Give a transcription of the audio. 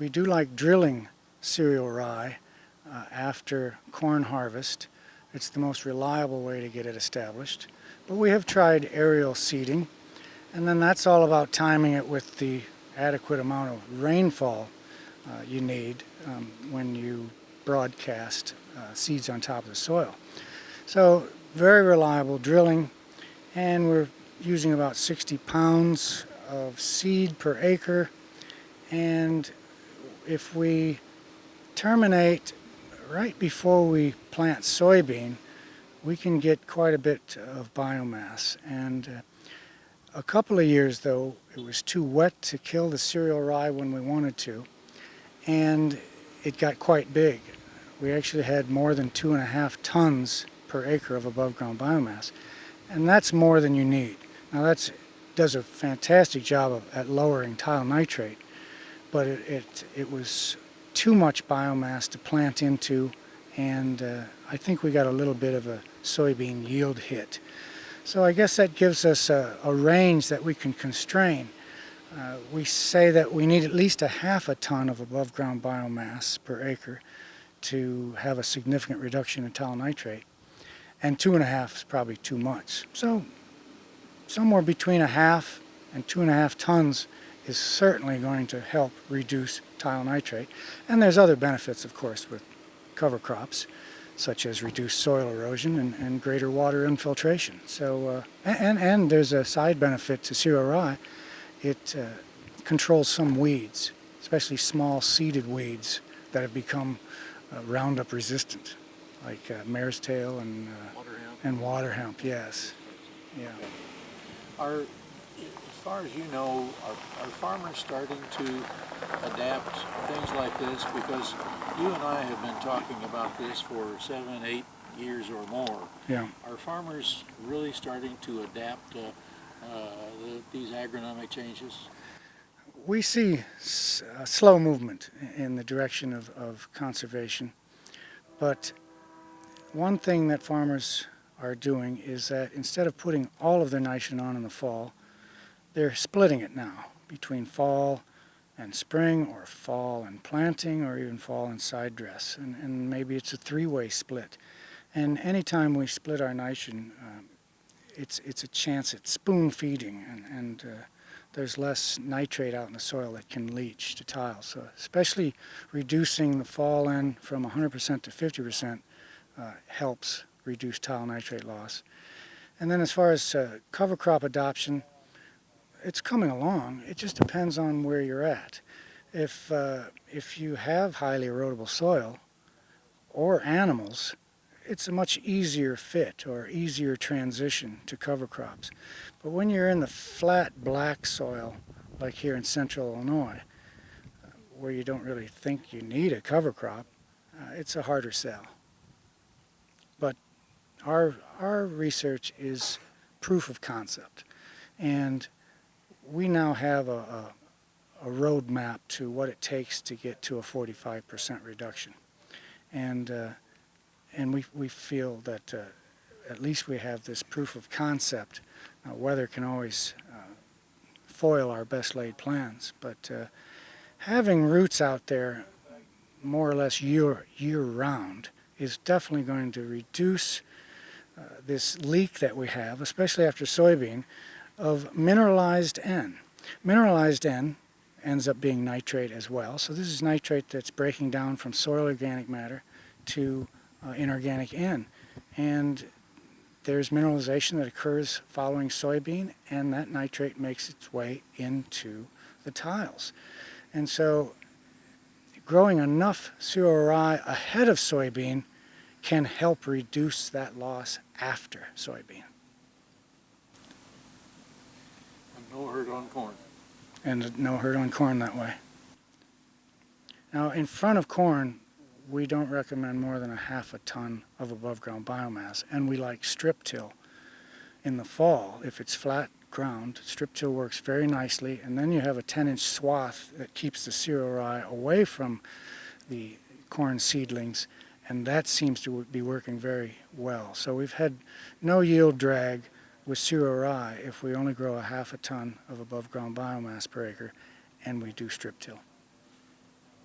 we do like drilling cereal rye after corn harvest. It's the most reliable way to get it established. But we have tried aerial seeding, and then that's all about timing it with the adequate amount of rainfall you need when you broadcast seeds on top of the soil. So very reliable drilling, and we're using about 60 pounds of seed per acre, and if we terminate right before we plant soybean, we can get quite a bit of biomass. And a couple of years though, it was too wet to kill the cereal rye when we wanted to, and it got quite big. We actually had more than 2.5 tons per acre of above ground biomass, and that's more than you need. Now that does a fantastic job at lowering tile nitrate, but it was too much biomass to plant into, and I think we got a little bit of a soybean yield hit. So I guess that gives us a range that we can constrain. We say that we need at least 0.5 ton of above ground biomass per acre to have a significant reduction in tile nitrate, and 2.5 is probably too much. So somewhere between 0.5 and 2.5 tons is certainly going to help reduce tile nitrate. And there's other benefits, of course, with cover crops, such as reduced soil erosion and greater water infiltration. So, and there's a side benefit to cereal rye. It controls some weeds, especially small seeded weeds that have become Roundup resistant, like mare's tail and water hemp, yes. Yeah. As far as you know, are farmers starting to adapt things like this? Because you and I have been talking about this for 7, 8 years or more. Yeah. Are farmers really starting to adapt these agronomic changes? We see a slow movement in the direction of conservation, but one thing that farmers are doing is that instead of putting all of their nitrogen on in the fall, they're splitting it now between fall and spring, or fall and planting, or even fall and side dress, and maybe it's a 3-way split. And anytime we split our nitrogen, it's a chance at spoon feeding, and there's less nitrate out in the soil that can leach to tiles. So especially reducing the fall end from 100% to 50% helps reduce tile nitrate loss. And then as far as cover crop adoption, it's coming along. It just depends on where you're at. If you have highly erodible soil or animals, it's a much easier fit or easier transition to cover crops. But when you're in the flat black soil, like here in central Illinois, where you don't really think you need a cover crop, it's a harder sell. But our research is proof of concept, and we now have a roadmap to what it takes to get to a 45% reduction, and we feel that at least we have this proof of concept. Weather can always foil our best laid plans, but having roots out there more or less year round is definitely going to reduce this leak that we have, especially after soybean, of mineralized N. Mineralized N ends up being nitrate as well. So this is nitrate that's breaking down from soil organic matter to inorganic N. And there's mineralization that occurs following soybean, and that nitrate makes its way into the tiles. And so growing enough cereal rye ahead of soybean can help reduce that loss after soybean. And no hurt on corn. And no hurt on corn that way. Now, in front of corn, we don't recommend more than 0.5 ton of above ground biomass, and we like strip till in the fall. If it's flat ground, strip till works very nicely, and then you have a 10-inch swath that keeps the cereal rye away from the corn seedlings, and that seems to be working very well. So we've had no yield drag with cereal rye if we only grow 0.5 ton of above ground biomass per acre and we do strip till.